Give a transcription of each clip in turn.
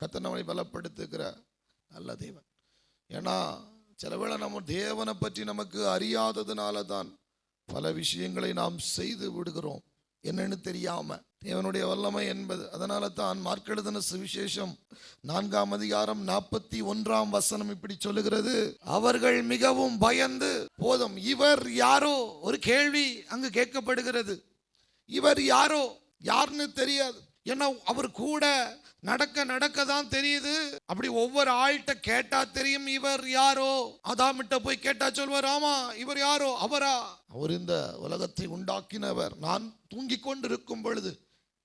கர்த்தர் நம்மை பலப்படுத்துகிற நல்ல தேவன். ஏன்னா சில வேளை நம்ம தேவனை பற்றி நமக்கு அறியாததுனால தான் பல விஷயங்களை நாம் செய்து விடுகிறோம், என்னன்னு தெரியாம. தேவனுடைய வல்லமை என்பது அதனால தான் மார்க் எழுதின சுவிசேஷம் 4ஆம் அதிகாரம் 41ஆம் வசனம் இப்படி சொல்லுகிறது, அவர்கள் மிகவும் பயந்து போதும். இவர் யாரோ ஒரு கேள்வி அங்கு கேட்கப்படுகிறது. இவர் யாரோ, யாருன்னு தெரியாது. ஏன்னா அவர் கூட நடக்க தான் தெரியுது. அப்படி ஒவ்வொரு ஆள்கிட்ட கேட்டா தெரியும் இவர் யாரோ. அதாமிட்ட போய் கேட்டா சொல்வார், ஆமா இவர் யாரோ, அவரா? அவர் இந்த உலகத்தை உண்டாக்கினவர். நான் தூங்கிக் கொண்டிருக்கும் பொழுது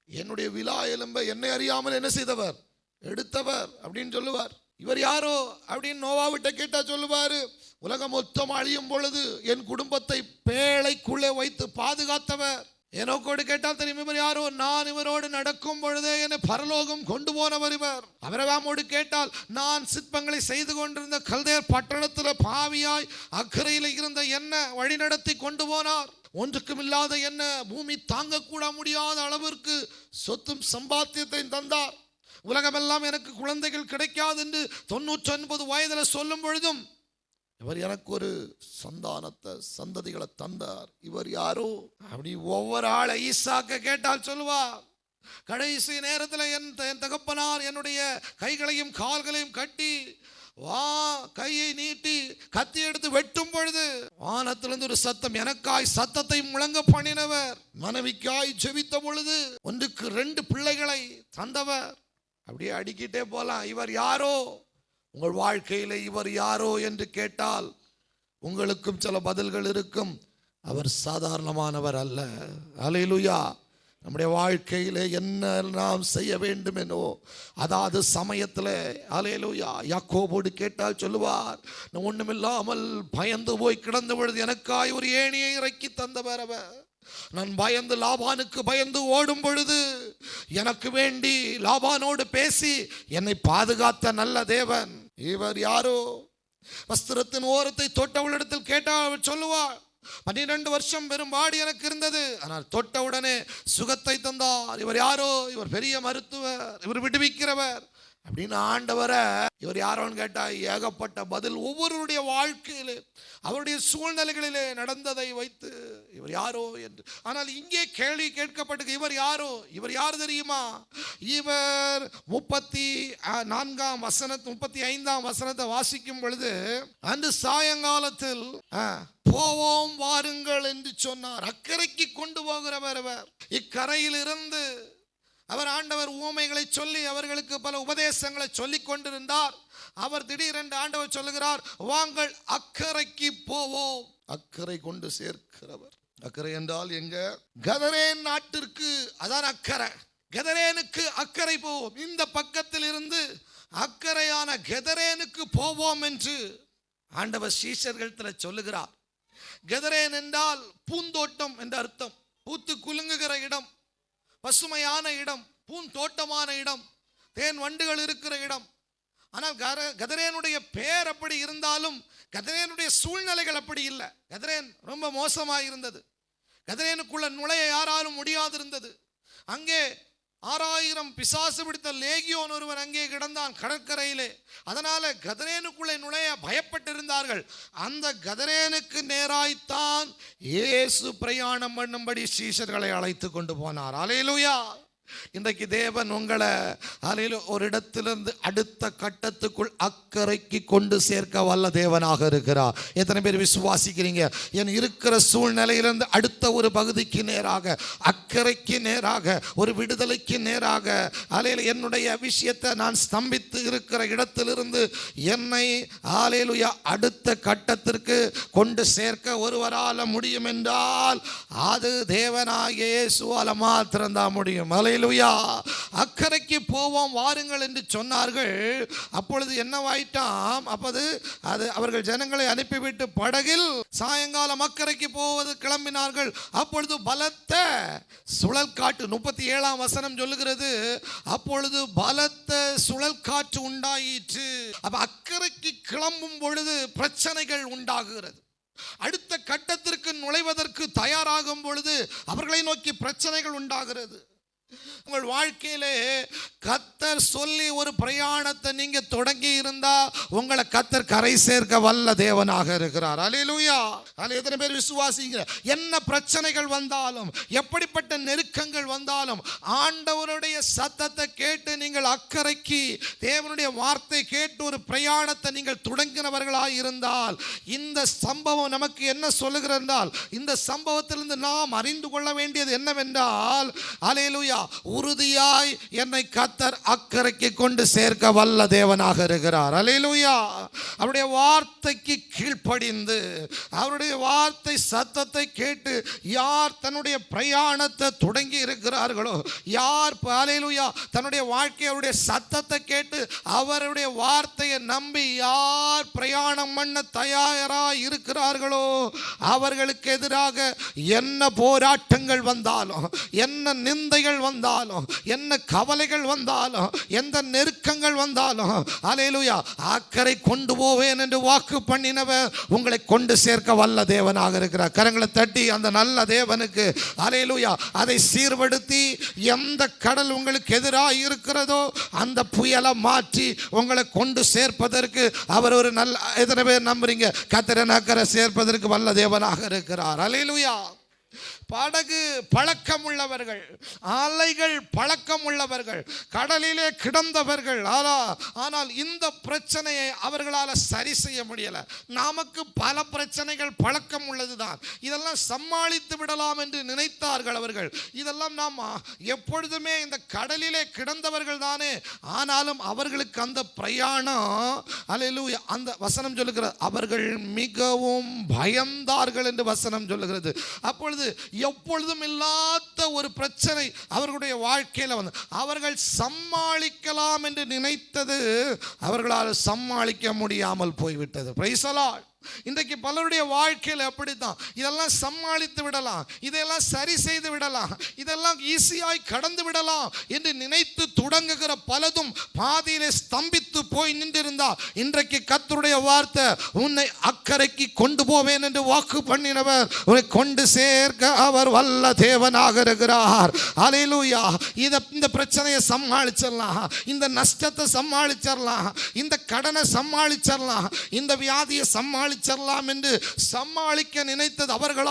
என்னுடைய விலா எலும்பை என்னை அறியாமல் என்ன செய்தவர், எடுத்தவர் அப்படின்னு சொல்லுவார். இவர் யாரோ அப்படின்னு நோவாவிட்ட கேட்டா சொல்லுவாரு, உலகம் மொத்தம் அழியும் பொழுது என் குடும்பத்தை பேழைக்குள்ளே வைத்து பாதுகாத்தவர். ஏனோக்கோடு கேட்டால் தெரியும் இவர் யாரோ, நான் இவரோடு நடக்கும் பொழுதே என்னை பரலோகம் கொண்டு போனவர் இவர். அபிரகாமோடு கேட்டால் நான் சிற்பங்களை செய்து கொண்டிருந்த கல்தேர் பட்டணத்தில் பாவியாய் அக்கறையில் இருந்த என்ன வழி நடத்தி கொண்டு போனார். ஒன்றுக்கும் இல்லாத என்ன பூமி தாங்கக்கூட முடியாத அளவிற்கு சொத்தும் சம்பாத்தியத்தை தந்தார். உலகமெல்லாம் எனக்கு குழந்தைகள் கிடைக்காது என்று 99 வயதில் சொல்லும் பொழுதும் இவர் எனக்கு ஒரு சந்ததிகளை தந்தார். இவர் யாரோ? அப்படி ஒவ்வொரு ஆளை ஈசாக்க கேட்டால் சொல்லுவார், கடைசி நேரத்தில் என் தகப்பனார் என்னுடைய கைகளையும் கால்களையும் கட்டி கையை நீட்டி கத்தி எடுத்து வெட்டும் பொழுது வானத்திலிருந்து ஒரு சத்தம், எனக்காய் சத்தத்தை முழங்க பண்ணினவர், மனைவிக்காய் ஜெபித்த பொழுது 1க்கு 2 பிள்ளைகளை தந்தவர். அப்படியே அடிக்கிட்டே போலாம். இவர் யாரோ? உங்கள் வாழ்க்கையில் இவர் யாரோ என்று கேட்டால் உங்களுக்கும் சில பதில்கள் இருக்கும். அவர் சாதாரணமானவர் அல்ல. அல்லேலூயா. நம்முடைய வாழ்க்கையில் என்ன நாம் செய்ய வேண்டும் என்னோ அதாவது சமயத்தில் அல்லேலூயா யாக்கோபோடு கேட்டால் சொல்லுவார், நான் ஒண்ணுமில்லாமல் பயந்து போய் கிடந்த பொழுது எனக்காய் ஒரு ஏணியை இறக்கி தந்தவர் அவர். நான் பயந்து லாபானுக்கு பயந்து ஓடும் பொழுது எனக்கு வேண்டி லாபானோடு பேசி என்னை பாதுகாத்த நல்ல தேவன். இவர் யாரோ? வஸ்திரத்தின் ஓரத்தை தொட்டவளிடத்தில் கேட்டால் சொல்லுவார், 12 வருஷம் பெரும்பாடு எனக்கு இருந்தது, ஆனால் தொட்டவுடனே சுகத்தை தந்தார். இவர் யாரோ? இவர் பெரிய மருத்துவர், இவர் விடுவிக்கிறவர் அப்படின்னு ஆண்டவரை இவர் யாரோன்னு கேட்டா ஏகப்பட்ட பதில். ஒவ்வொருடைய வாழ்க்கையிலே அவருடைய சூழ்நிலைகளிலே நடந்ததை வைத்து இவர் யாரோ என்று. ஆனால் இங்கே கேள்வி கேட்கப்பட்டு இவர் யாரோ? இவர் யார் தெரியுமா? இவர் 34ஆம் வசனத்தை 35ஆம் வசனத்தை வாசிக்கும் பொழுது, அன்று சாயங்காலத்தில் போவோம் வாருங்கள் என்று சொன்னார். அக்கறைக்கு கொண்டு போகிறவர் அவர். இக்கரையில் இருந்து அவர் ஆண்டவர் உவமைகளை சொல்லி அவர்களுக்கு பல உபதேசங்களை சொல்லிக் கொண்டிருந்தார். அவர் திடீரென்று ஆண்டவர் சொல்லுகிறார், வாங்கள் அக்கறைக்கு போவோம். அக்கறை கொண்டு சேர்க்கிறவர். அக்கறை என்றால் எங்க? கதரேன் நாட்டிற்கு, அதான் அக்கறை. கதரேனுக்கு அக்கறை போவோம். இந்த பக்கத்தில் இருந்து அக்கறையான கதரேனுக்கு போவோம் என்று ஆண்டவர் சீஷர்கள் சொல்லுகிறார். கதரேன் என்றால் பூந்தோட்டம் என்ற அர்த்தம். பூத்து குலுங்குகிற இடம், பசுமையான இடம், பூந்தோட்டமான இடம், தேன் வண்டுகள் இருக்கிற இடம். ஆனால் கதரேனுடைய பேர் அப்படி இருந்தாலும் கதரேனுடைய சூழ்நிலைகள் அப்படி இல்லை. கதரேன் ரொம்ப மோசமாக இருந்தது. கதரேனுக்குள்ள நுழைய யாராலும் முடியாது இருந்தது. அங்கே 6000 பிசாசு பிடித்த லேகியோன் ஒருவன் அங்கே கிடந்தான் கடற்கரையிலே. அதனால கதரேனுக்குள்ளே நுழைய பயப்பட்டிருந்தார்கள். அந்த கதரேனுக்கு நேராய்த்தான் இயேசு பிரயாணம் பண்ணும்படி சீஷர்களை அழைத்து கொண்டு போனார். அல்லேலூயா. இன்றைக்கு தேவன் உங்களை ஒரு இடத்திலிருந்து அடுத்த கட்டத்துக்குள் அக்கறைக்கு கொண்டு சேர்க்க வல்ல தேவனாக இருக்கிறார். எத்தனை பேர் விசுவாசிக்கிறீங்க? என் இருக்கிற சூழ்நிலையிலிருந்து அடுத்த ஒரு பகுதிக்கு நேராக, அக்கறைக்கு நேராக, ஒரு விடுதலைக்கு நேராக, என்னுடைய விஷயத்தை நான் ஸ்தம்பித்து இருக்கிற இடத்திலிருந்து என்னை அடுத்த கட்டத்திற்கு கொண்டு சேர்க்க ஒருவரால் முடியும் என்றால் அது தேவனாகிய இயேசுவால மாத்திரம்தான் முடியும். அக்கறைக்கு போவோம் வாருங்கள் என்று சொன்னார்கள். அப்பொழுது என்னவாயிட்டாம்? அப்போது அது அவர்கள் ஜனங்களை அனுப்பிவிட்டு படகில் சாயங்காலம் அக்கறைக்கு போவது கிளம்பினார்கள். அப்பொழுது பலத்த சுழல் காற்று, 37ஆம் வசனம் சொல்லுகிறது, அப்பொழுது பலத்த சுழல் காற்று உண்டாயிற்று. அப்ப அக்கறைக்கு கிளம்பும் பொழுது பிரச்சனைகள் உண்டாகிறது. அடுத்த கட்டத்திற்கு நுழைவதற்கு தயாராகும் பொழுது அவர்களை நோக்கி பிரச்சனைகள் உண்டாகிறது. உங்கள் வாழ்க்கையிலே கர்த்தர் சொல்லி ஒரு பிரயாணத்தை நீங்க தொடங்கி இருந்தா உங்களை கர்த்தர் கரை சேர்க்க வல்ல தேவனாக இருக்கிறார். அல்லேலூயா. அல்ல எத்தனை பேர் விசுவாசிங்க? என்ன பிரச்சனைகள் வந்தாலும், எப்படிப்பட்ட நெருக்கங்கள் வந்தாலும், ஆண்டவருடைய சத்தத்தை கேட்டு நீங்கள் அக்கறைக்கு தேவனுடைய வார்த்தை கேட்டு ஒரு பிரயாணத்தை நீங்கள் தொடங்கினவர்களாக இருந்தால், இந்த சம்பவம் நமக்கு என்ன சொல்லுகிறது என்றால், இந்த சம்பவத்திலிருந்து நாம் அறிந்து கொள்ள வேண்டியது என்னவென்றால், அல்லேலூயா, உறுதியாய் என்னை கர்த்தர் அக்கறைக்கு கொண்டு சேர்க்க வல்ல தேவனாக இருக்கிறார். அல்லேலூயா. அவருடைய வார்த்தைக்கு கீழ்ப்படிந்து, அவருடைய வார்த்தை சத்தத்தை கேட்டு யார் தன்னுடைய பிரயாணத்தை தொடங்கி இருக்கிறார்களோ, யார் அல்லேலூயா தன்னுடைய வாழ்க்கை அவருடைய சத்தத்தை கேட்டு அவருடைய வார்த்தையை நம்பி யார் பிரயாணம் பண்ண தயாராக இருக்கிறார்களோ, அவர்களுக்கு எதிராக என்ன போராட்டங்கள் வந்தாலும், என்ன நிந்தைகள் வந்தாலும், என்ன கவலைகள் வந்தாலும், எந்த நெருக்கங்கள் வந்தாலும், அல்லேலூயா, அக்கறை கொண்டு போவேன் என்று வாக்கு பண்ணினவர் உங்களை கொண்டு சேர்க்க வல்ல தேவனாக இருக்கிறார். கரங்களை தட்டி அந்த நல்ல தேவனுக்கு அல்லேலூயா அதை சீர்படுத்தி, எந்த கடல் உங்களுக்கு எதிராக இருக்கிறதோ அந்த புயலை மாற்றி உங்களை கொண்டு சேர்ப்பதற்கு அவர் ஒரு நல்ல, எத்தனை பேர் நம்புறீங்க கர்த்தர் அக்கறை சேர்ப்பதற்கு வல்ல தேவனாக இருக்கிறார்? அல்லேலூயா. படகு பழக்கம் உள்ளவர்கள், அலைகள் பழக்கம் உள்ளவர்கள், கடலிலே கிடந்தவர்கள். ஆனால் இந்த பிரச்சனையை அவர்களால் சரி செய்ய முடியல. நமக்கு பல பிரச்சனைகள் பழக்கம் உள்ளதுதான், இதெல்லாம் சமாளித்து விடலாம் என்று நினைத்தார்கள் அவர்கள். இதெல்லாம் நாம் எப்பொழுதுமே இந்த கடலிலே கிடந்தவர்கள் தானே. ஆனாலும் அவர்களுக்கு அந்த பிரயாணம், அல்லேலூயா, அந்த வசனம் சொல்லுகிறது, அவர்கள் மிகவும் பயந்தார்கள் என்று வசனம் சொல்லுகிறது. அப்பொழுது எப்பொழுதும் இல்லாத ஒரு பிரச்சனை அவர்களுடைய வாழ்க்கையில் வந்து அவர்கள் சமாளிக்கலாம் என்று நினைத்தது அவர்களால் சமாளிக்க முடியாமல் போய்விட்டது. Price the Lord. இன்றைக்கு பலருடைய வாழ்க்கையில் அப்படித்தான். இதெல்லாம் சமாளித்து விடலாம், இதெல்லாம் சரி செய்து விடலாம், இதெல்லாம் ஈஸியாய் கடந்து விடலாம் என்று நினைத்து தொடங்குகிற பலதும் பாதியிலே ஸ்தம்பித்து போய் நின்றிருந்தா, இன்றைக்கு கர்த்தருடைய வார்த்தை உன்னை அக்கறைக்கு கொண்டு போவேன் என்று வாக்கு பண்ணினவர் உன்னை கொண்டு சேர்க்க அவர் வல்ல தேவனாக இருக்கிறார். அல்லேலூயா. இந்த பிரச்சனையை சமாளிச்சிடலாம், இந்த நஷ்டத்தை சமாளிச்சிடலாம், இந்த கடனை சமாளிச்சிடலாம், இந்த வியாதியை சமாளிச்சிடலாம் என்று சமாளிக்க நினைத்தது அவர்கள்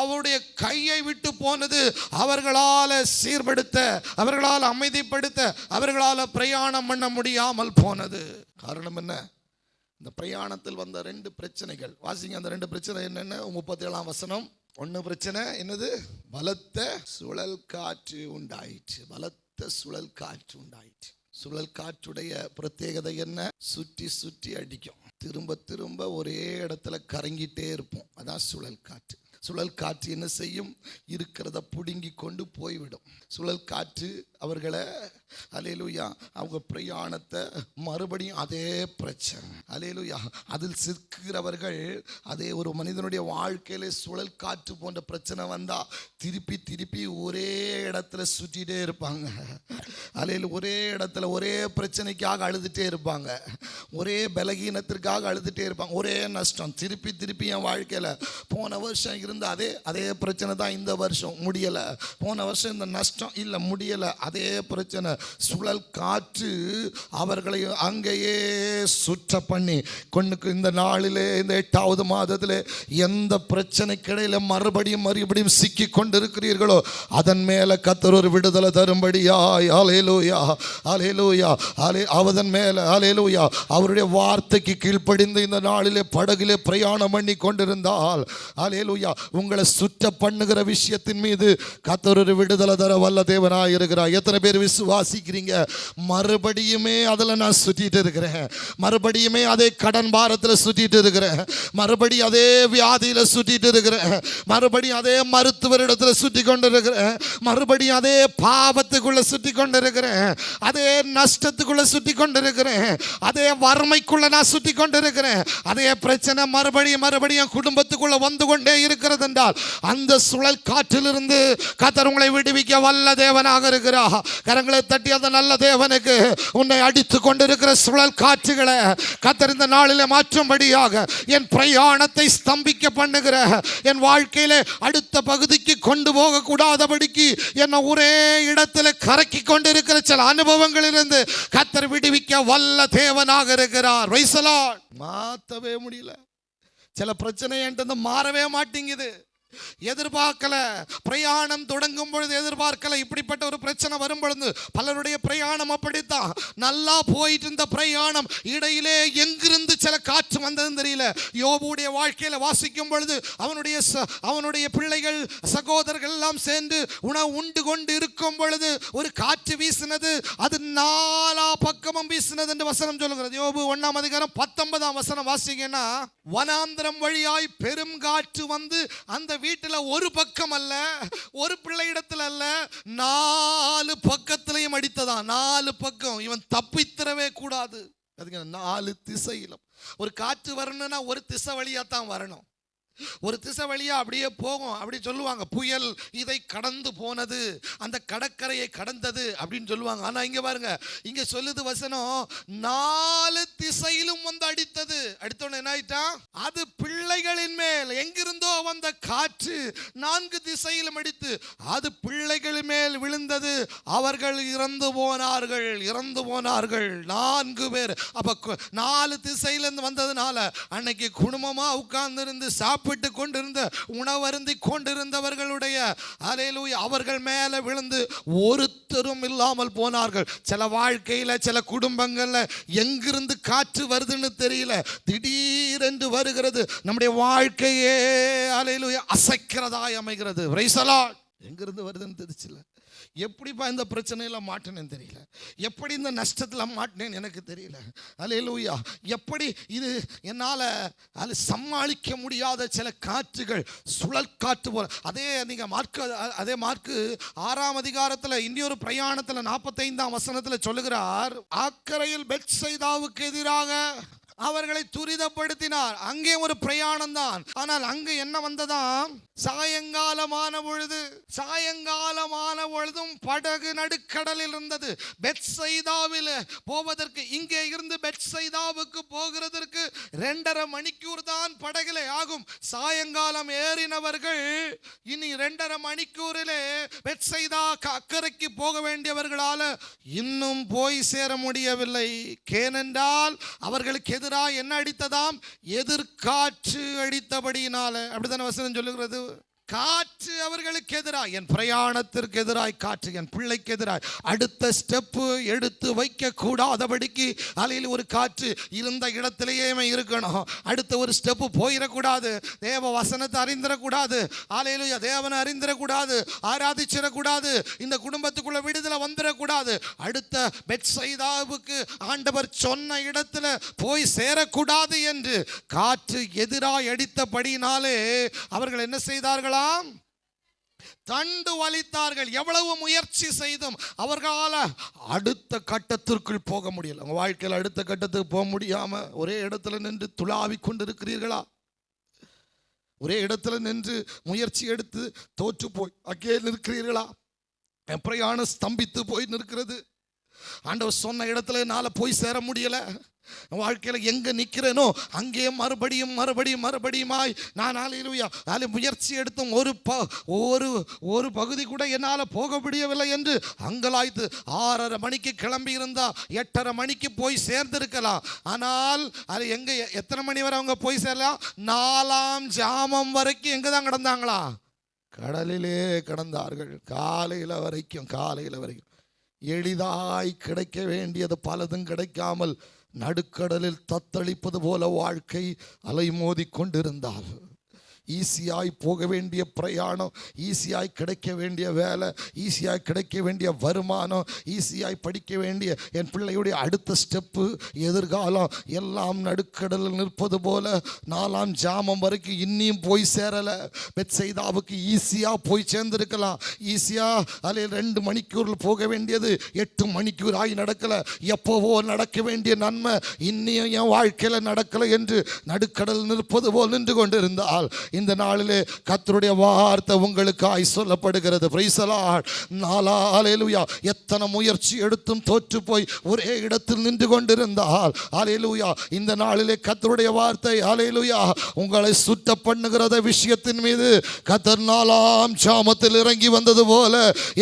அவருடைய கையை விட்டு போனது. அவர்களால் சீர்படுத்த, அவர்களால் அமைதிப்படுத்த, அவர்களால் பிரயாணம் பண்ண முடியாமல் போனது. காரணம் என்ன? இந்த பிரயாணத்தில் வந்த ரெண்டு பிரச்சனைகள். வாசிங்க அந்த ரெண்டு பிரச்சனை என்னென்ன? 37ஆம் வசனம். ஒன்று பிரச்சனை என்னது? பலத்த சுழல் காற்று உண்டாயிற்று. பலத்த சுழல் காற்று உண்டாயிற்று. சுழல் காற்றுடைய பிரத்யேகதை என்ன? சுற்றி சுற்றி அடிக்கும், திரும்ப திரும்ப ஒரே இடத்துல கறங்கிட்டே இருப்போம். அதான் சுழல் காற்று. சுழல் காற்று என்ன செய்யும்? இருக்கிறத பிடுங்கி கொண்டு போய்விடும். சுழல் காற்று அவர்களை, அல்லேலூயா, அவங்க பிரயாணத்தை மறுபடியும் அதே பிரச்சனை, அல்லேலூயா, அதில் சிக்கிறவர்கள், அதே ஒரு மனிதனுடைய வாழ்க்கையில சுழல் காற்று போன்ற பிரச்சனை வந்தா திருப்பி திருப்பி ஒரே இடத்துல சுற்றிட்டே இருப்பாங்க. அல்லேலூயா. ஒரே இடத்துல ஒரே பிரச்சனைக்காக அழுதுட்டே இருப்பாங்க, ஒரே பலகீனத்திற்காக அழுதுட்டே இருப்பாங்க, ஒரே நஷ்டம் திருப்பி திருப்பி. என் வாழ்க்கையில போன வருஷம் இருந்த அதே பிரச்சனை தான் இந்த வருஷம் முடியல, போன வருஷம் இந்த நஷ்டம் இல்லை முடியல, அதே பிரச்சனை. சுழல் காற்று அவர்களை அங்கேயே சுற்ற பண்ணி கொண்டு இந்த நாளிலே, இந்த 8வது மாதத்திலே எந்த பிரச்சனைக்கிடையில மறுபடியும் சிக்கி கொண்டிருக்கிறீர்களோ அதன் மேல கர்த்தர் ஒரு விடுதலை தரும்படியாய், அல்லேலூயா, அல்லேலூயா, அவதன் மேல, அல்லேலூயா, அவருடைய வார்த்தைக்கு கீழ்ப்படிந்து இந்த நாளிலே படகிலே பிரயாணம் பண்ணி கொண்டிருந்தால், அல்லேலூயா, உங்களை சுற்ற பண்ணுகிற விஷயத்தின் மீது கர்த்தர் ஒரு விடுதலை தர வல்ல தேவனாய் இருக்கிறார். எத்தனை பேர் விசுவாசிக்கிறீங்க? மறுபடியுமே அதில் நான் சுற்றிட்டு இருக்கிறேன், மறுபடியுமே அதே கடன் பாரத்தில் சுற்றிட்டு இருக்கிறேன், மறுபடியும் அதே வியாதியில் சுற்றிட்டு இருக்கிறேன், மறுபடியும் அதே மருத்துவரிடத்தில் சுற்றி கொண்டு இருக்கிறேன், மறுபடியும் அதே பாவத்துக்குள்ள சுற்றி கொண்டு இருக்கிறேன், அதே நஷ்டத்துக்குள்ள சுற்றி கொண்டு இருக்கிறேன், அதே வறுமைக்குள்ள நான் சுற்றி கொண்டு இருக்கிறேன், அதே பிரச்சனை மறுபடியும் குடும்பத்துக்குள்ள வந்து கொண்டே இருக்கிறது என்றால், அந்த சுழல் காற்றிலிருந்து கர்த்தர் உங்களை விடுவிக்க வல்ல தேவனாக இருக்கிறார். கரங்களை தட்டி அந்த நல்ல தேவனுக்கு உன்னை அடித்து கொண்டிருக்கிற சுழல் காற்றுகளை கர்த்தர் இந்த நாளிலே மாற்றும்படியாக, என் பிரயாணத்தை ஸ்தம்பிக்க பண்ணுகிற, என் வாழ்க்கையிலே அடுத்த பகுதிக்கு கொண்டு போக கூடாதபடிக்கு என்னை ஒரே இடத்துல கரக்கி கொண்டிருக்கிற சில அனுபவங்களிலிருந்து கர்த்தர் விடுவிக்க வல்ல தேவனாக இருக்கிறார். Praise the Lord. மாற்றவே முடியல. சில பிரச்சனை என்கிட்ட மாறவே மாட்டேங்குது. எதிர்பார்க்கல, பிரயாணம் தொடங்கும் பொழுது எதிர்பார்க்கல. இப்படிப்பட்ட ஒரு பிரச்சனை வரும் பொழுது பலருடைய பிரயாணம் அப்படித்தான். நல்லா போயிட்டு இருந்த பிரயாணம் இடையிலே எங்கிருந்து சில காற்று வந்ததுன்னு தெரியல. யோபுடைய வாழ்க்கையில வாசிக்கும் பொழுது அவனுடைய பிள்ளைகள் சகோதரர்கள் எல்லாம் சேர்ந்து உணவு உண்டு கொண்டு இருக்கும் பொழுது ஒரு காற்று வீசினது. அது நாலா பக்கமும் வீசினது என்று வசனம் சொல்லுகிறது. யோபு 1:19 வாசிங்கன்னா, வனாந்திரம் வழியாய் பெரும் காற்று வந்து அந்த வீட்டுல ஒரு பக்கம் அல்ல, ஒரு பிள்ளை இடத்துல அல்ல, 4 பக்கத்திலையும் அடித்ததான். 4 பக்கம். இவன் தப்பித்திரவே கூடாது. அதுக்கு 4 திசையிலும் ஒரு காற்று வரணும்னா ஒரு திசை வழியா தான் வரணும். ஒரு திசை வழியா அப்படியே போகும். அப்படி சொல்லுவாங்க, புயல் இதை கடந்து போனது, அந்த கடற்கரையை கடந்தது அப்படின்னு சொல்லுவாங்க. ஆனா இங்க பாருங்க, இங்க சொல்லுது வசனம், 4 திசையிலும் வந்து அடித்தது. அடித்தோன்னு என்ன ஆயிட்டா, அது பிள்ளைகளின் மேல் எங்கிருந்தோ வந்த காற்று 4 திசையிலும் அடித்து அது பிள்ளைகளின் மேல் விழுந்தது. அவர்கள் இறந்து போனார்கள். 4 பேர். அப்ப 4 திசையிலிருந்து வந்ததுனால அன்னைக்கு குடும்பமா உட்கார்ந்து இருந்து சாப்பிட்டு கொண்டிருந்த, உணவருந்தி கொண்டிருந்தவர்களுடைய அல்லேலூயா அவர்கள் மேல விழுந்து ஒருத்தரும் இல்லாமல் போனார்கள். சில வாழ்க்கையில சில குடும்பங்கள்ல எங்கிருந்து காற்று வருதுன்னு தெரியல, திடீரென்று வருகிறது. நம்முடைய வாழ்க்கையே அல்லேலூயா அசைக்கிறதாய் அமைகிறது. Price the Lord. எங்கிருந்து வருதுன்னு தெரியல. எப்படிப்பா இந்த பிரச்சனையில மாட்டினேன்னு தெரியல, எப்படி இந்த நஷ்டத்தில் மாட்டினேன்னு எனக்கு தெரியல. அல்லேலூயா. எப்படி இது என்னால் அது சமாளிக்க முடியாத சில காற்றுகள், சுழல் காற்று போல. அதே மார்க்கு 6ஆம் அதிகாரத்தில் இன்னொரு பிரயாணத்தில் 45ஆம் வசனத்தில் சொல்லுகிறார், அக்கரையில் பெத்சைதாவுக்கு எதிராக அவர்களை துரிதப்படுத்தினார். அங்கே ஒரு பிரயாணம் தான். ஆனால் அங்கு என்ன வந்ததாம், சாயங்காலமான பொழுதும் படகு நடுக்கடலில் இருந்தது. பெத்சைதாவில் போவதற்கு, இங்கே இருந்து பெத்சைதாவுக்கு போகிறதற்கு 2.5 மணிக்கூர் தான் படகிலே ஆகும். சாயங்காலம் ஏறினவர்கள் இனி 2.5 மணிக்கூரிலே பெத்சைதா அக்கறைக்கு போக வேண்டியவர்களால் இன்னும் போய் சேர முடியவில்லை. ஏனென்றால் அவர்களுக்கு எதிராக என்ன அடித்ததாம், எதிர்காற்று அடித்தபடியினால. அப்படித்தான வசனம் சொல்லுகிறது. காற்று அவர்களுக்கு எதிராய், என் பிரயாணத்திற்கு எதிராய் காற்று, என் பிள்ளைக்கு எதிராய் அடுத்த ஸ்டெப்பு எடுத்து வைக்க கூடாதபடிக்கு அலையில் ஒரு காற்று இருந்த இடத்திலேயே இருக்கணும். அடுத்த ஒரு ஸ்டெப்பு போயிடக்கூடாது. தேவ வசனத்தை அறிந்திடக்கூடாது. அலையில தேவனை அறிந்திடக்கூடாது, ஆராதிச்சிடக்கூடாது. இந்த குடும்பத்துக்குள்ள விடுதலை வந்துடக்கூடாது. அடுத்த பெத்சைதாவுக்கு ஆண்டவர் சொன்ன இடத்துல போய் சேரக்கூடாது என்று காற்று எதிராய் அடித்தபடினாலே அவர்கள் என்ன செய்தார்களா, தண்டு வலித்தார்கள். எவ்வளவு முயற்சி செய்தும் அவர்களால் அடுத்த கட்டத்திற்குள் போக முடியல. உங்க வாழ்க்கையில் அடுத்த கட்டத்துக்கு போக முடியாம ஒரே இடத்துல நின்று துளாவி கொண்டிருக்கிறீர்களா? ஒரே இடத்துல நின்று முயற்சி எடுத்து தோற்று போய் அங்கே நிற்கிறீர்களா? என் பிரயாணம் ஸ்தம்பித்து போய் நிற்கிறது. ஆண்டவர் சொன்ன இடத்துல என்னால் போய் சேர முடியல. வாழ்க்கையில் எங்க நிற்கிறேனோ அங்கே மறுபடியுமாய் நான் முயற்சி எடுத்தும் ஒரு பகுதி கூட என்னால் போக முடியவில்லை என்று அங்கலாய்த்து 6:30 மணிக்கு கிளம்பி இருந்தா 8:30 மணிக்கு போய் சேர்ந்திருக்கலாம். ஆனால் அது எங்க எத்தனை மணி வரை அவங்க போய் சேரலாம்? 4ஆம் ஜாமம் வரைக்கும் எங்க தான் கிடந்தாங்களா? கடலிலே கிடந்தார்கள். காலையில் வரைக்கும் எளிதாய் கிடைக்க வேண்டியது பலதும் கிடைக்காமல் நடுக்கடலில் தத்தளிப்பது போல வாழ்க்கை அலைமோதி கொண்டிருந்தால், ஈஸியாய் போக வேண்டிய பிரயாணம், ஈஸியாய் கிடைக்க வேண்டிய வேலை, ஈஸியாய் கிடைக்க வேண்டிய வருமானம், ஈஸியாய் படிக்க வேண்டிய என் பிள்ளையுடைய அடுத்த ஸ்டெப்பு, எதிர்காலம் எல்லாம் நடுக்கடலில் நிற்பது போல 4ஆம் ஜாமம் வரைக்கும் இன்னும் போய் சேரலை. பெத்சைதாவுக்கு ஈஸியாக போய் சேர்ந்திருக்கலாம். ஈஸியாக அதில் 2 மணிக்கூரில் போக வேண்டியது 8 மணிக்கூர் ஆகி நடக்கலை. எப்போவோ நடக்க வேண்டிய நன்மை இன்னும் என் வாழ்க்கையில் நடக்கலை என்று நடுக்கடல் நிற்பது போல் நின்று கொண்டிருந்தால், இந்த நாளிலே கர்த்தருடைய வார்த்தை உங்களுக்காய் சொல்லப்படுகிறது. Praise the lord. ஹல்லேலூயா. எத்தனை முயற்சி எடுத்தும் தோற்று போய் ஒரே இடத்தில் நின்று கொண்டிருந்தால் ஹல்லேலூயா, இந்த நாளிலே கர்த்தருடைய வார்த்தை ஹல்லேலூயா உங்களை சுத்த பண்ணுகிறத விஷயத்தின் மீது கர்த்தர் 4ஆம் சாமத்தில் இறங்கி வந்தது போல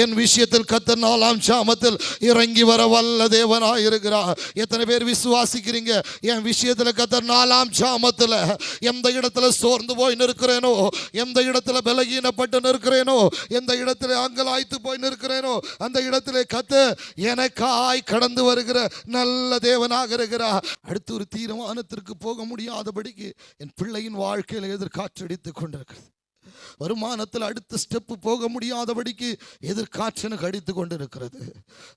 என் விஷயத்தில் கர்த்தர் 4ஆம் சாமத்தில் இறங்கி வர வல்ல தேவனாய் இருக்கிறார். எத்தனை பேர் விசுவாசிக்கிறீங்க? என் விஷயத்தில் கர்த்தர் 4ஆம் சாமத்தில் எந்த இடத்துல சோர்ந்து போய் நிற்கிறேனோ, எந்த இடத்துல பலகீனப்பட்டு நிற்கிறேனோ, எந்த இடத்துல அங்கலாய்த்து போய் நிற்கிறேனோ, அந்த இடத்துல கர்த்தர் எனக்காய் கடந்து வருகிற நல்ல தேவனாக இருக்கிறார். அடுத்து ஒரு தீர்மானத்திற்கு போக முடியாதபடிக்கு என் பிள்ளையின் வாழ்க்கையில் எதிர்காற்றடித்துக் கொண்டிருக்கிறது. வருமானத்தில் அடுத்த ஸ்டெப்பு போக முடியாதபடிக்கு எதிர்காற்றனுக்கு அடித்து கொண்டிருக்கிறது.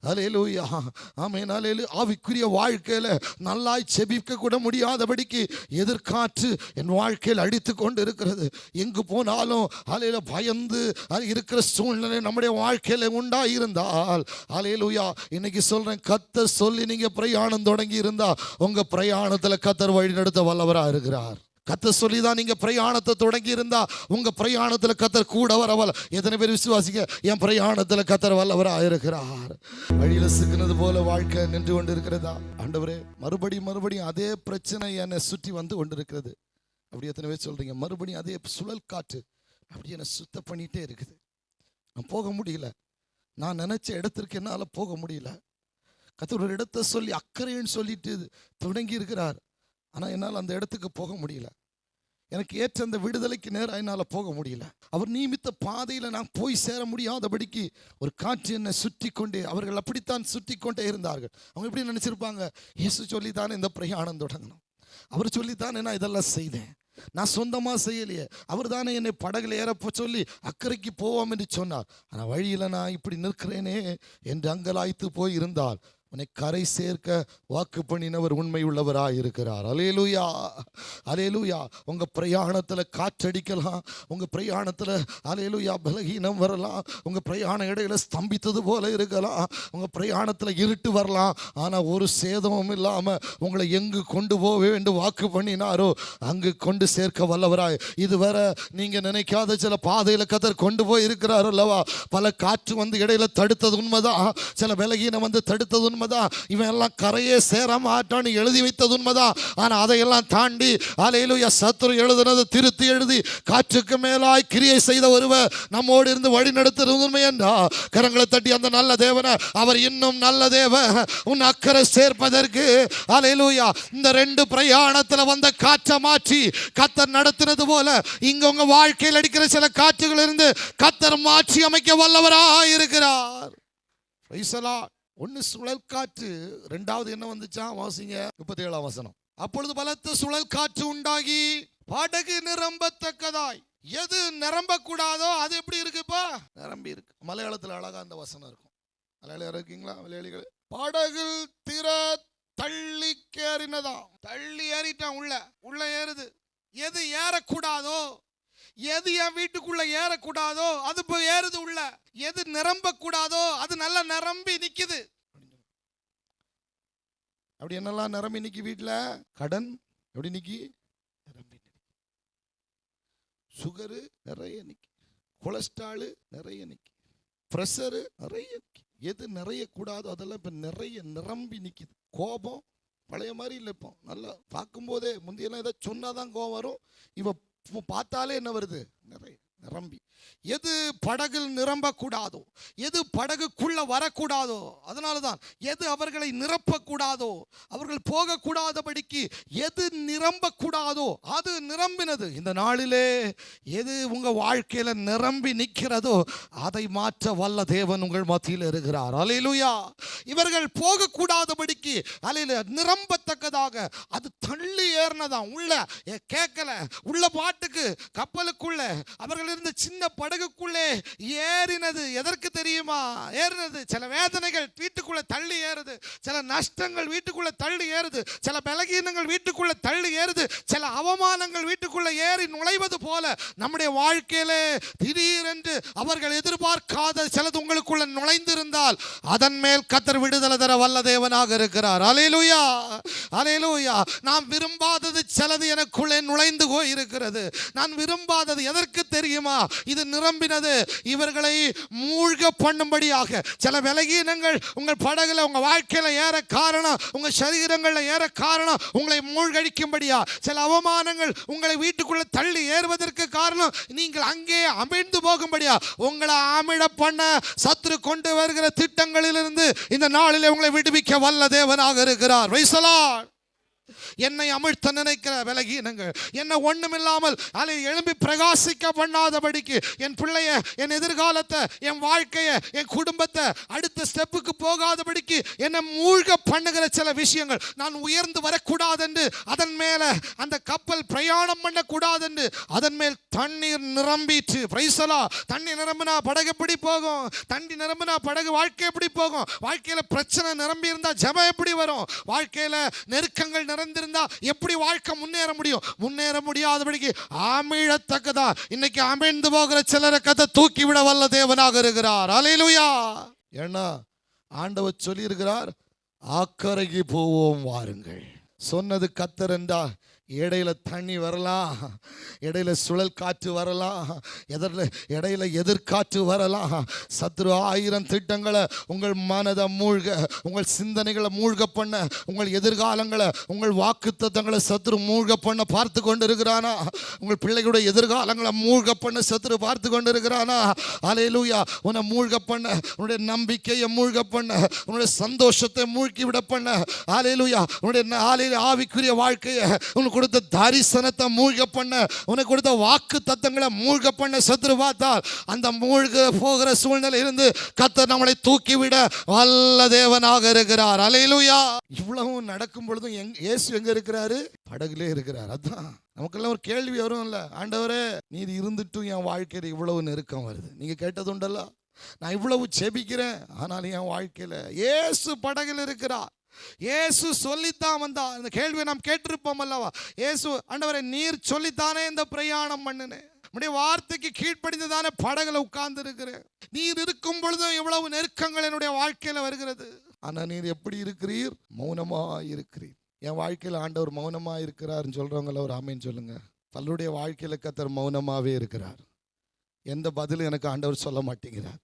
ஹல்லேலூயா. ஆமென். ஹல்லேலூயா. ஆவிக்குரிய வாழ்க்கையில் நல்லாய் செபிக்க கூட முடியாதபடிக்கு எதிர்காற்று என் வாழ்க்கையில் அடித்து கொண்டு இருக்கிறது. எங்கு போனாலும் ஹல்லேலூயா பயந்து இருக்கிற சூழ்நிலை நம்முடைய வாழ்க்கையில் உண்டாயிருந்தால் ஹல்லேலூயா, இன்னைக்கு சொல்றேன், கர்த்தர் சொல்லி நீங்க பிரயாணம் தொடங்கி இருந்தா உங்க பிரயாணத்தில் கர்த்தர் வழி நடத்த வல்லவராக இருக்கிறார். கர்த்தர் சொல்லிதான் நீங்க பிரயாணத்தை தொடங்கி இருந்தா உங்க பிரயாணத்தில் கர்த்தர் கூட வரவல்ல. எத்தனை பேர் விசுவாசிக்க என் பிரயாணத்தில் கர்த்தர் வல்லவராக இருக்கிறார்? வழியில சிக்கினது போல வாழ்க்கை நின்று கொண்டு இருக்கிறதா? ஆண்டவரே, மறுபடியும் அதே பிரச்சனை என்னை சுற்றி வந்து கொண்டிருக்கிறது. அப்படி எத்தனை பேர் சொல்றீங்க? மறுபடியும் அதே சுழல் காற்று அப்படி என்னை சுத்த பண்ணிட்டே இருக்குது. நான் போக முடியல. நான் நினைச்ச இடத்திற்கு என்னால போக முடியல. கர்த்தர் ஒரு இடத்தை சொல்லி அக்கறைன்னு சொல்லிட்டு தொடங்கி இருக்கிறார். ஆனால் என்னால் அந்த இடத்துக்கு போக முடியல. எனக்கு ஏற்ற அந்த விடுதலைக்கு நேரம் என்னால் போக முடியல. அவர் நியமித்த பாதையில் நான் போய் சேர முடியாதபடிக்கு ஒரு காற்று என்னை சுற்றி கொண்டே, அவர்கள் அப்படித்தான் சுற்றி கொண்டே இருந்தார்கள். அவங்க எப்படி நினச்சிருப்பாங்க? இயேசு சொல்லித்தானே இந்த பிரயாணம் தொடங்கணும், அவர் சொல்லித்தானே நான் இதெல்லாம் செய்தேன், நான் சொந்தமாக செய்யலையே, அவர் தானே என்னை படகுல ஏறப்ப சொல்லி அக்கறைக்கு போவோம் என்று சொன்னார். ஆனால் வழியில் நான் இப்படி நிற்கிறேனே என்று அங்கலாய்த்து போய் இருந்தால் உன்னை கரை சேர்க்க வாக்கு பண்ணினவர் உண்மை உள்ளவராக இருக்கிறார். அல்லேலூயா, அல்லேலூயா. உங்கள் பிரயாணத்தில் காற்றடிக்கலாம், உங்கள் பிரயாணத்தில் அல்லேலூயா பலகீனம் வரலாம், உங்கள் பிரயாண இடையில ஸ்தம்பித்தது போல இருக்கலாம், உங்கள் பிரயாணத்தில் இருட்டு வரலாம். ஆனால் ஒரு சேதமும் இல்லாமல் உங்களை எங்கு கொண்டு போக வேண்டும் வாக்கு பண்ணினாரோ அங்கு கொண்டு சேர்க்க வல்லவராய். இதுவரை நீங்கள் நினைக்காத சில பாதையில் கர்த்தர் கொண்டு போய் இருக்கிறார் அல்லவா? பல காற்று வந்து இடையில தடுத்தது உண்மைதான், சில பலகீனம் வந்து தடுத்தது உண்மைதான், இவன் எல்லாம் கரையே சேர மாட்டான்னு எழுதி வைத்தது உண்மைதான். ஆனா அதையெல்லாம் தாண்டி ஹல்லேலூயா சத்துரு எழுதுனது திருத்தி எழுதி காற்றுக்கு மேலாய் கிரியை செய்த ஒருவர் நம்மோடு இருந்து வழி நடத்துறது உண்மை என்றா கரங்களை தட்டி அந்த நல்ல தேவனை, அவர் இன்னும் நல்ல தேவன், உன் அக்கறை சேர்ப்பதற்கு ஹல்லேலூயா இந்த 2 பிரயாணத்தில் வந்த காற்றை மாற்றி கர்த்தர் நடத்தினது போல இங்க உங்க வாழ்க்கையில் அடிக்கிற சில காற்றுகள் இருந்து கர்த்தர் மாற்றி அமைக்க வல்லவராய் இருக்கிறார். Praise the Lord. ஒன்னு சுழல் காற்று, 2வது என்ன வந்துச்சா? வாசிங்க 37ஆம் வசனம். அப்பொழுது பலத்த சுழல் காற்று உண்டாகி படகு நிரம்பத்தக்கதாய். எது நிரம்ப கூடாதோ அது எப்படி இருக்குப்பா? நிரம்பி இருக்கு. மலையாளத்தில் அழகா அந்த வசனம் இருக்கும். மலையாளம் இருக்கீங்களா? மலையாளிகள். படகு திற தள்ளி கேறினதா. தள்ளி ஏறிட்டான், உள்ள ஏறுது. எது ஏறக்கூடாதோ, எது என் வீட்டுக்குள்ள ஏறக்கூடாதோ அது போய் ஏறுது உள்ள. எது நிரம்ப கூடாதோ அது நல்லா நிரம்பி நிக்குது. அப்படி என்னெல்லாம் நிரம்பி நிக்கி? வீட்டுல கடன் எப்படி நிக்கி? நிரம்பி நிக்கி. சுகரு நிறைய நிக்கி, கொலஸ்ட்ரால் நிறைய நிக்கி, பிரஷரு நிறைய நிக்கி. எது நிறைய கூடாதோ அதெல்லாம் இப்ப நிறைய நிரம்பி நிக்குது. கோபம் பழைய மாதிரி இல்லை. இப்போ நல்லா பார்க்கும் போதே, முந்தியெல்லாம் ஏதாவது சொன்னாதான் கோபம் வரும், இவ பார்த்தாலே என்ன வருது? நிறைய நிரம்பி. எது படகில் நிரம்ப கூடாதோ, எது படகுக்குள்ள வரக்கூடாதோ, அதனாலதான் எது அவர்களை நிரப்பக்கூடாதோ, அவர்கள் போகக்கூடாதபடிக்கு எது நிரம்ப கூடாதோ அது நிரம்பினது. இந்த நாளிலே எது உங்க வாழ்க்கையில நிரம்பி நிற்கிறதோ அதை மாற்ற வல்ல தேவன் உங்கள் மத்தியில் இருக்கிறார். அல்லேலூயா. இவர்கள் போகக்கூடாதபடிக்கு அல்லேலூயா நிரம்பத்தக்கதாக அது தள்ளி ஏறினதான். உள்ள கேட்கல, உள்ள பாட்டுக்கு கப்பலுக்குள்ள அவர்கள் இருந்த சின்ன படகுக்குள்ளே ஏறினது எதற்கு தெரியுமா? ஏறினது சில வேதனைகள் வீட்டுக்குள்ள தள்ளி ஏறுது, சில நஷ்டங்கள் வீட்டுக்குள்ள தள்ளி ஏறுது, சில பலகீனங்கள் வீட்டுக்குள்ள தள்ளி ஏறுது, சில அவமானங்கள் வீட்டுக்குள்ள ஏறி நுழைவது போல நம்முடைய வாழ்க்கையிலே திடீரென்று அவர்கள் எதிர்பார்க்காத சிலது உங்களுக்குள்ள நுழைந்திருந்தால் அதன் மேல் கர்த்தர் விடுதலை தர வல்ல தேவனாக இருக்கிறார். அல்லேலூயா, அல்லேலூயா. நாம் விரும்பாதது சிலது எனக்குள்ளே நுழைந்து போயிருக்கிறது. நான் விரும்பாதது எதற்கு தெரியுமா? இது நிரம்பினது இவர்களை மூழ்க பண்ணும்படியாக. சில பலகீனங்கள் உங்கள் படகுல உங்க வாழ்க்கையில ஏற காரணம், உங்க சரீரங்களில் ஏற காரணம் உங்களை மூழ்கடிக்கும்படியா. சில அவமானங்கள் உங்களை வீட்டுக்குள்ள தள்ளி ஏறுவதற்கு காரணம் நீங்கள் அங்கே அமிழ்ந்து போகும்படியா. உங்களை அமிழ பண்ண சத்துரு கொண்டு வருகிற திட்டங்களிலிருந்து இந்த நாளிலே உங்களை விடுவிக்க வல்ல தேவனாக இருக்கிறார். Praise the Lord. என்னை அமிழ்த்த நினைக்கிற பலகீனங்கள், என்னை ஒண்ணுமில்லாமல் அதை எழும்பி பிரகாசிக்க பண்ணாதபடிக்கு, என் பிள்ளைய, என் எதிர்காலத்தை, என் வாழ்க்கையை, என் குடும்பத்தை அடுத்த ஸ்டெப்புக்கு போகாதபடிக்கு என்னை மூழ்க பண்ணுகிற சில விஷயங்கள், நான் உயர்ந்து வரக்கூடாது என்று, அதன் மேல அந்த கப்பல் பிரயாணம் பண்ணக்கூடாது என்று அதன் மேல் தண்ணீர் நிரம்பிட்டு. Price the Lord. தண்ணி நிரம்பினா படகு எப்படி போகும்? தண்ணி நிரம்பினா படகு வாழ்க்கை எப்படி போகும்? வாழ்க்கையில பிரச்சனை நிரம்பி இருந்தா ஜெபம் எப்படி வரும்? வாழ்க்கையில நெருக்கங்கள் நிறைந்திருந்தா எப்படி வாழ்க்கை முன்னேற முடியும்? முன்னேற முடியாதபடிக்கு அமிழத்தக்கதா இன்னைக்கு அமிழ்ந்து போகிற சிலரை கதை தூக்கி விட வல்ல தேவனாக இருக்கிறார். அல்லேலூயா. ஏன்னா ஆண்டவர் சொல்லி இருக்கிறார், அக்கரைக்கு போவோம் வாருங்கள். சொன்னது கர்த்தர் என்றா இடையில தண்ணி வரலாம், இடையில சுழல் காற்று வரலாம், இடையில எதிர்காற்று வரலாம். சத்துரு 1000 திட்டங்களை உங்கள் மனதை மூழ்க, உங்கள் சிந்தனைகளை மூழ்க பண்ண, உங்கள் எதிர்காலங்களை, உங்கள் வாக்குத்தத்தங்களை சத்துரு மூழ்க பண்ண பார்த்து கொண்டு இருக்கிறானா? உங்கள் பிள்ளைகளுடைய எதிர்காலங்களை மூழ்க பண்ண சத்துரு பார்த்து கொண்டு இருக்கிறானா? அல்லேலூயா. உன்னை மூழ்க பண்ண, உன்னுடைய நம்பிக்கையை மூழ்க பண்ண, உன்னுடைய சந்தோஷத்தை மூழ்கி விட பண்ண, அல்லேலூயா, உன்னுடைய ஆவிக்குரிய வாழ்க்கையை, உனக்கு கொடுத்த தரிசனத்தை மூழ்க பண்ண, உனக்கு கொடுத்த வாக்கு தத்தங்களை மூழ்க பண்ண சத்துரு பார்த்தால் அந்த மூழ்க போகிற சூழ்நிலை இருந்து கர்த்தர் நம்மளை தூக்கிவிட வல்ல தேவனாக இருக்கிறார். அல்லேலூயா. இவ்வளவு நடக்கும் பொழுதும் இயேசு எங்க இருக்கிறாரு? படகுலே இருக்கிறார். அதான் நமக்கெல்லாம் ஒரு கேள்வி வரும் இல்ல, ஆண்டவரே நீர் இருந்துட்டும் என் வாழ்க்கையில் இவ்வளவு நெருக்கம் வருது. நீங்க கேட்டது உண்டல்ல, நான் இவ்வளவு செபிக்கிறேன் ஆனாலும் என் வாழ்க்கையில இயேசு படகுல இருக்கிறார். இயேசு சொல்லித்தான் வந்தா. இந்த கேள்வியை நாம் கேட்டிருப்போம் அல்லவா? இயேசு, ஆண்டவரே நீர் சொல்லித்தானே இந்த பிரயாணம் பண்ணினேன், உம்முடைய வார்த்தைக்கு கீழ்ப்படிந்து தானே படகுல உட்கார்ந்து இருக்கிறேன். நீர் இருக்கும் பொழுதும் எவ்வளவு நெருக்கங்கள் என்னுடைய வாழ்க்கையில வருகிறது. ஆனா நீர் எப்படி இருக்கிறீர்? மௌனமா இருக்கிறீர். என் வாழ்க்கையில ஆண்டவர் மௌனமா இருக்கிறார்னு சொல்றவங்கள ஒரு ஆமேன்னு சொல்லுங்க. பலருடைய வாழ்க்கையில கர்த்தர் மௌனமாவே இருக்கிறார். எந்த பதிலும் எனக்கு ஆண்டவர் சொல்ல மாட்டேங்கிறார்.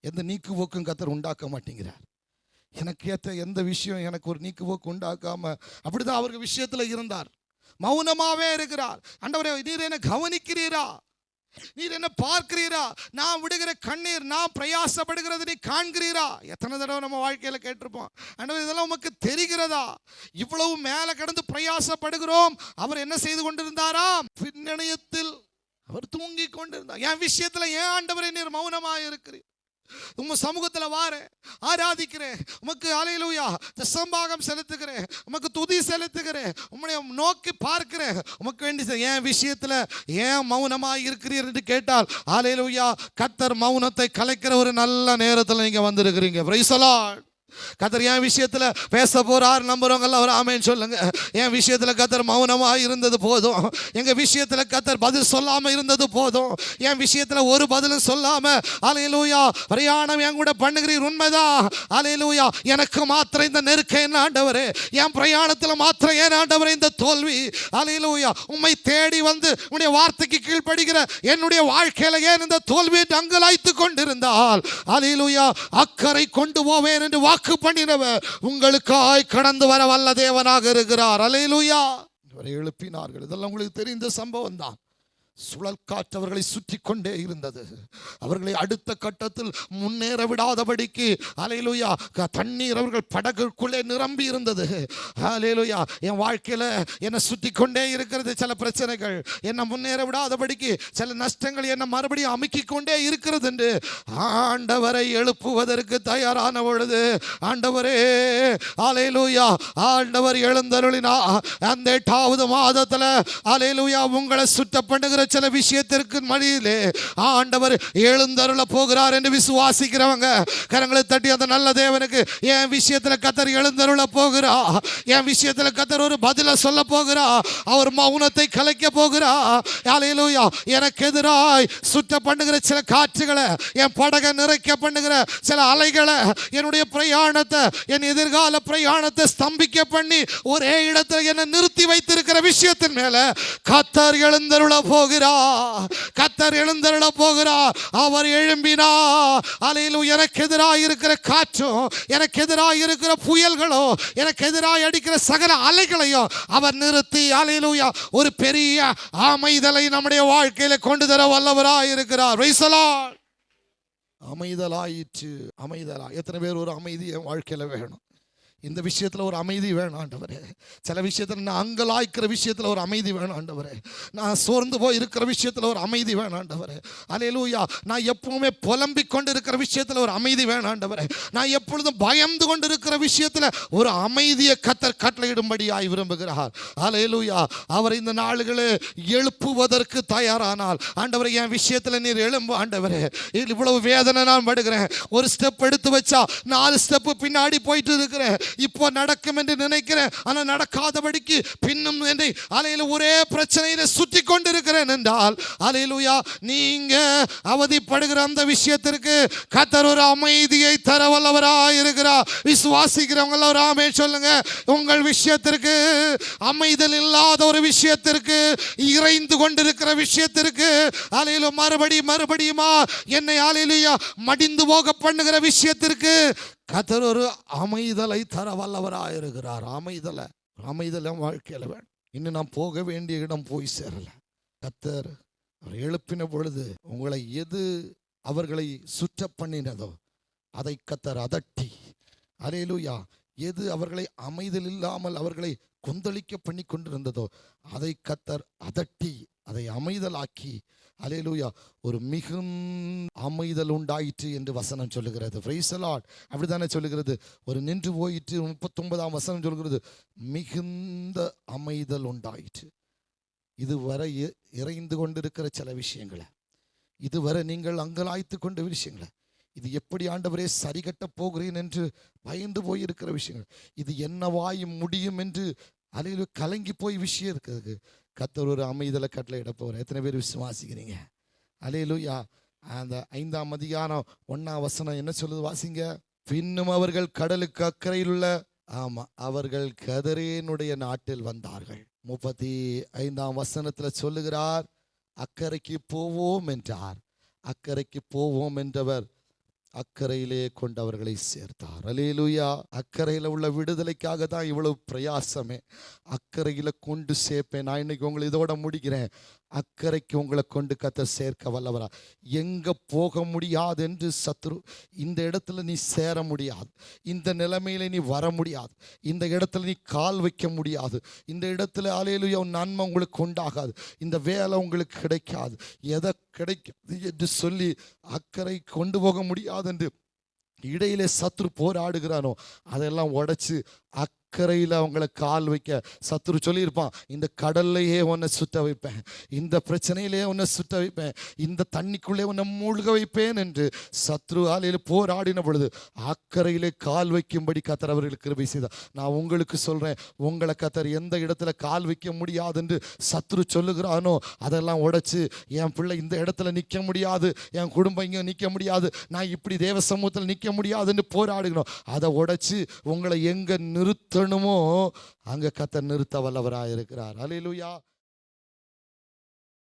எந்த நீக்கு போக்கும் கர்த்தர் உண்டாக்க மாட்டேங்கிறார். எனக்கு ஏற்ற எந்த விஷயம் எனக்கு ஒரு நீக்கு போக்கு உண்டாக்காம அப்படிதான் அவருக்கு விஷயத்துல இருந்தார். மௌனமாவே இருக்கிறார். ஆண்டவரே நீர் என்ன கவனிக்கிறீரா? நீர் என்ன பார்க்கிறீரா? நான் விடுகிற கண்ணீர், நான் பிரயாசப்படுகிறது நீ காண்கிறீரா? எத்தனை தடவை நம்ம வாழ்க்கையில கேட்டிருப்போம், ஆண்டவரே இதெல்லாம் உமக்கு தெரிகிறதா? இவ்வளவு மேல கடந்து பிரயாசப்படுகிறோம். அவர் என்ன செய்து கொண்டிருந்தாராம்? பின்னணியத்தில் அவர் தூங்கி கொண்டிருந்தார். என் விஷயத்துல ஏன் ஆண்டவரே நீர் மௌனமாக இருக்கிறீர்? உங்க சமூகத்துல வாரேன், ஆராதிக்கிறேன், உமக்கு அல்லேலூயா தசம்பாகம் செலுத்துகிறேன், உமக்கு துதி செலுத்துகிறேன், உம்முடைய நோக்கி பார்க்கிறேன். உமக்கு வேண்டி என் விஷயத்துல ஏன் மௌனமா இருக்கிறீர் என்று கேட்டால் அல்லேலூயா கர்த்தர் மௌனத்தை கலைக்கிற ஒரு நல்ல நேரத்தில் நீங்க வந்திருக்கிறீங்க. Price the Lord. கர்த்தர் என் விஷயத்துல பேச போறார் நம்புறவங்க ஒரு ஆமென் சொல்லுங்க. என் விஷயத்துல கர்த்தர் மௌனமா இருந்தது போதும். எங்க விஷயத்துல கர்த்தர் பதில் சொல்லாம இருந்தது போதும். என் விஷயத்துல ஒரு பதிலும் சொல்லாம அல்லேலூயா பிரயாணம் என் கூட பண்ணுகிறீர், உண்மைதான். அல்லேலூயா. எனக்கு மாத்திரம் இந்த நெருக்கம் என்ன ஆண்டவரே? என் பிரயாணத்துல மாத்திரம் ஏன் ஆண்டவரே இந்த தோல்வி? அல்லேலூயா. உம்மை தேடி வந்து உம்முடைய வார்த்தைக்கு கீழ்ப்படுகிற என்னுடைய வாழ்க்கையில ஏன் இந்த தோல்வியை அங்கலாய்த்து கொண்டிருந்தால் அல்லேலூயா அக்கறை கொண்டு போவேன் என்று வாக்கு பண்ணினவர் உங்களுக்காய் கடந்து வர வல்ல தேவனாக இருக்கிறார். அல்லேலூயா. இவரை எழுப்பினார்கள். இதெல்லாம் உங்களுக்கு தெரிந்த சம்பவம் தான். சுழல் காற்று அவர்களை சுற்றி கொண்டே இருந்தது. அவர்களை அடுத்த கட்டத்தில் முன்னேற விடாதபடிக்கு அல்லேலூயா தண்ணீர் அவர்கள் படகுக்குள்ளே நிரம்பி இருந்தது. அல்லேலூயா. என் வாழ்க்கையில என்னை சுற்றி கொண்டே இருக்கிறது சில பிரச்சனைகள், என்னை முன்னேற விடாதபடிக்கு சில நஷ்டங்கள் என்னை மறுபடியும் அமுக்கி கொண்டே இருக்கிறது என்று ஆண்டவரை எழுப்புவதற்கு தயாரான பொழுது ஆண்டவரே அல்லேலூயா ஆண்டவர் எழுந்தருளினா அந்த 8வது மாதத்துல அல்லேலூயா உங்களை சுத்த பண்ணுகிற சில விஷயத்திற்கு மடியிலே ஆண்டவர் எழுந்தருள போகிறார் என்று விசுவாசிக்கிறவங்க கரங்களை தட்டி அந்த நல்ல தேவனுக்கு என் விஷயத்துல கர்த்தர் எழுந்தருள போகிறா, என் விஷயத்துல கர்த்தர் ஒரு பதில சொல்ல போகிறா, அவர் மௌனத்தை கலைக்க போகிறா. ஹல்லேலூயா. எனக்கு எதிராய் சுத்த பண்ணுகிற சில காற்றுகளை, என் படகை நிறைக்க பண்ணுகிற சில அலைகளை, என்னுடைய பிரயாணத்தை, என் எதிர்கால பிரயாணத்தை ஸ்தம்பிக்க பண்ணி ஒரே இடத்துல என்னை நிறுத்தி வைத்திருக்கிற விஷயத்தின் மேல கர்த்தர் எழுந்தருள போகிறா, கர்த்தர் எழுந்தருள போகிறா. அவர் எழும்பினா ஹல்லேலூயா. எனக்கு எதிராக இருக்கிற காற்றும், எனக்கு எதிராக இருக்கிற புயல்களோ, எனக்கு எதிராக அடிக்கிற சகல அலைகளையும் அவர் நிறுத்தி ஹல்லேலூயா ஒரு பெரிய அமைதலை நம்முடைய வாழ்க்கையில கொண்டு தர வல்லவராய் இருக்கிறார். Praise the lord. அமைதலாயிற்று. அமைதலா. எத்தனை பேர் ஒரு அமைதி என் வாழ்க்கையில வேணும்? இந்த விஷயத்தில் ஒரு அமைதி வேணும் ஆண்டவரே. சில விஷயத்தில் நான் அங்கலாய்க்கிற விஷயத்தில் ஒரு அமைதி வேணும் ஆண்டவரே. நான் சோர்ந்து போய் இருக்கிற விஷயத்தில் ஒரு அமைதி வேணும் ஆண்டவரே. அல்லேலூயா. நான் எப்பவுமே புலம்பிக் கொண்டு இருக்கிற விஷயத்தில் ஒரு அமைதி வேணும் ஆண்டவரே. நான் எப்பொழுதும் பயந்து கொண்டு இருக்கிற விஷயத்தில் ஒரு அமைதியை கர்த்தர் கட்டளையிடும்படியாய் விரும்புகிறார். அல்லேலூயா. அவர் இந்த நாளுகளே எழுப்புவதற்கு தயாரானால் ஆண்டவரே என் விஷயத்தில் நீர் எழும்பு ஆண்டவரே. இவ்வளவு வேதனை நான் படுகிறேன், ஒரு ஸ்டெப் எடுத்து வச்சா 4 ஸ்டெப் பின்னாடி போயிட்டு இருக்கிறேன், இப்போ நடக்கும் என்று நினைக்கிறேன், ஆனா நடக்காதபடிக்கு பின்னும் என்னை அலையில ஒரே பிரச்சனையில சுற்றி கொண்டிருக்கிறேன் என்றால் அல்லேலூயா நீங்க அவதிப்படுகிற அந்த விஷயத்திற்கு கர்த்தர் ஒரு அமைதியை தர வல்லவராய் இருக்கிறார். விசுவாசிக்கிறவங்க ஒரு ஆமென் சொல்லுங்க. உங்கள் விஷயத்திற்கு, அமைதல் இல்லாத ஒரு விஷயத்திற்கு, இறைந்து கொண்டிருக்கிற விஷயத்திற்கு அல்லேலூயா மறுபடியுமா என்னை அல்லேலூயா மடிந்து போக பண்ணுகிற விஷயத்திற்கு கர்த்தர் ஒரு அமைதலை தர வல்லவராக இருக்கிறார். அமைதல் வாழ்க்கையில் வேணும். இன்னும் நான் போக வேண்டிய இடம் போய் சேரல. கர்த்தர் அவர் எழுப்பின பொழுது உங்களை எது அவர்களை சுற்ற பண்ணினதோ அதை கர்த்தர் அதட்டி அல்லேலூயா. எது அவர்களை அமைதல் இல்லாமல் அவர்களை கொந்தளிக்க பண்ணி கொண்டிருந்ததோ அதை கர்த்தர் அதட்டி அதை அமைதலாக்கி அல்லேலூயா ஒரு மிகுந்த அமைதல் உண்டாயிற்று என்று வசனம் சொல்லுகிறது. Price the Lord. அப்படித்தானே சொல்லுகிறது. ஒரு நின்று போயிற்று 39ஆம் வசனம் சொல்லுகிறது மிகுந்த அமைதல் உண்டாயிற்று. இதுவரை இறைந்து கொண்டிருக்கிற சில விஷயங்களை, இதுவரை நீங்கள் அங்கலாய்த்து கொண்ட விஷயங்களை, இது எப்படி ஆண்டவரே சரி கட்ட போகிறேன் என்று பயந்து போயிருக்கிற விஷயங்கள், இது என்னவாய் முடியும் என்று அல்லேலூயா கலங்கி போய் விஷயம் இருக்கிறது. கர்த்தர் ஒரு அமைதலை கட்டளையிட போகிறார். எத்தனை பேர் விசுவாசிக்கிறீங்க? அல்லேலூயா. அந்த 5ஆம் அதிகாரம் 1ஆம் வசனம் என்ன சொல்லுது வாசிங்க. பின்னும் அவர்கள் கடலுக்கு அக்கறையில் உள்ள அவர்கள் கதரேனுடைய நாட்டில் வந்தார்கள். 35ஆம் வசனத்துல சொல்லுகிறார் அக்கறைக்கு போவோம் என்றார். அக்கறைக்கு போவோம் என்றவர் அக்கறையிலே கொண்டவர்களை சேர்த்தார். அல்லேலூயா. அக்கறையில் உள்ள விடுதலைக்காக தான் இவ்வளவு பிரயாசமே. அக்கறையில கொண்டு சேர்ப்பேன். நான் இன்னைக்கு உங்களை இதோட முடிக்கிறேன். அக்கறைக்கு உங்களை கொண்டு கர்த்தர் சேர்க்க வல்லவரா. எங்க போக முடியாது என்று சத்துரு, இந்த இடத்துல நீ சேர முடியாது, இந்த நிலைமையில நீ வர முடியாது, இந்த இடத்துல நீ கால் வைக்க முடியாது, இந்த இடத்துல அல்லேலூயா நன்மை உங்களுக்கு உண்டாகாது, இந்த வேலை உங்களுக்கு கிடைக்காது, எதை கிடைக்காது என்று சொல்லி அக்கறை கொண்டு போக முடியாது என்று இடையிலே சத்துரு போராடுகிறானோ அதெல்லாம் உடைச்சு அக்கறையில் அவங்களை கால் வைக்க சத்துரு சொல்லியிருப்பான். இந்த கடல்லையே உன்னை சுட்ட வைப்பேன், இந்த பிரச்சனையிலே உன்னை சுட்ட வைப்பேன், இந்த தண்ணிக்குள்ளே உன்னை மூழ்க வைப்பேன் என்று சத்ரு ஆலையில் போராடின பொழுது அக்கறையிலே கால் வைக்கும்படி கர்த்தர் அவர்களுக்கு கிருபை செய்தார். நான் உங்களுக்கு சொல்றேன், உங்களை கர்த்தர் எந்த இடத்துல கால் வைக்க முடியாது என்று சத்ரு சொல்லுகிறானோ அதெல்லாம் உடைச்சு என் பிள்ளை இந்த இடத்துல நிற்க முடியாது, என் குடும்பம் இங்கே நிற்க முடியாது, நான் இப்படி தேவ சமூகத்தில் நிற்க முடியாது என்று போராடுகிறோம், அதை உடைச்சு உங்களை எங்க நிறுத்தணுமோ அங்க கர்த்தர் நிறுத்த வல்லவராக இருக்கிறார். அல்லேலூயா.